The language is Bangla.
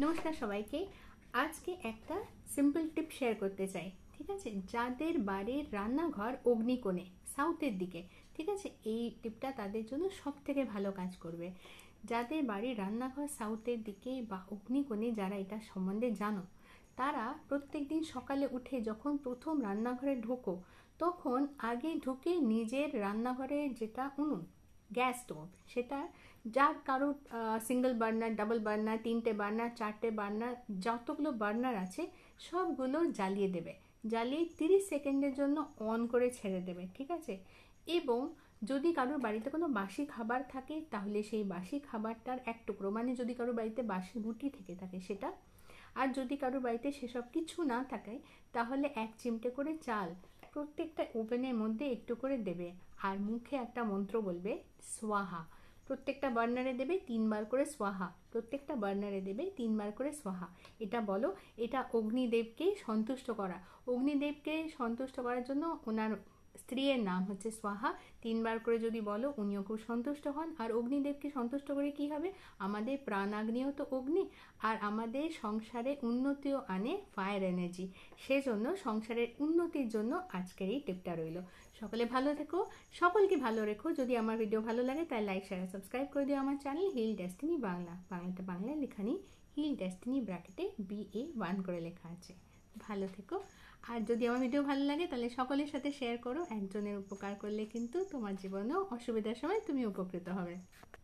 নমস্কার সবাইকে। আজকে একটা সিম্পল টিপ শেয়ার করতে চাই, ঠিক আছে? যাদের বাড়ির রান্নাঘর অগ্নিকোণে, সাউথের দিকে, ঠিক আছে, এই টিপটা তাদের জন্য সব থেকে ভালো কাজ করবে। যাদের বাড়ির রান্নাঘর সাউথের দিকে বা অগ্নিকোণে, যারা এটা সম্বন্ধে জানো, তারা প্রত্যেক দিন সকালে উঠে যখন প্রথম রান্নাঘরে ঢোকো, তখন আগে ঢুকে নিজের রান্নাঘরের যেটা উনুন, গ্যাস স্টোভ, সেটা যার কারোর সিঙ্গেল বার্নার, ডাবল বার্নার, 3টে বার্নার, 4টে বার্নার, যতগুলো বার্নার আছে সবগুলো জ্বালিয়ে দেবে। জ্বালিয়ে 30 সেকেন্ডের জন্য অন করে ছেড়ে দেবে, ঠিক আছে? এবং যদি কারোর বাড়িতে কোনো বাসি খাবার থাকে, তাহলে সেই বাসি খাবারটার এক টুকরো, মানে যদি কারোর বাড়িতে বাসি রুটি থেকে থাকে সেটা, আর যদি কারোর বাড়িতে সেসব কিছু না থাকে, তাহলে 1 চিমটে করে চাল প্রত্যেকটা ওভেনের মধ্যে একটু করে দেবে। আর মুখে একটা মন্ত্র বলবে, সোয়াহা। প্রত্যেকটা বার্নারে দেবে 3বার করে সোয়াহা, প্রত্যেকটা বার্নারে দেবে 3বার করে সোয়াহা। এটা বলো, এটা অগ্নিদেবকে সন্তুষ্ট করা। অগ্নিদেবকে সন্তুষ্ট করার জন্য ওনার স্ত্রীর নাম হচ্ছে সোয়াহা। 3বার করে যদি বলো, উনিও খুব সন্তুষ্ট হন। আর অগ্নিদেবকে সন্তুষ্ট করে কি হবে? আমাদের প্রাণাগ্নিও তো অগ্নি, আর আমাদের সংসারে উন্নতিও আনে ফায়ার এনার্জি। সেজন্য সংসারের উন্নতির জন্য আজকের এই টিপটা রইল। সকলে ভালো থেকো, সকলকে ভালো রেখো। যদি আমার ভিডিও ভালো লাগে তাই লাইক, শেয়ার, সাবস্ক্রাইব করে দিও আমার চ্যানেল হিল ডেস্টিনি বাংলা। বাংলাটা বাংলায় লেখা নেই, হিল ডেস্টিনি ব্র্যাকেটে BA1 করে লেখা আছে। ভালো থেকো। আর যদি আমার ভিডিও ভালো লাগে তাহলে সকলের সাথে শেয়ার করো। একজনের উপকার করলে কিন্তু তোমার জীবনেও অসুবিধার সময় তুমি উপকৃত হবে।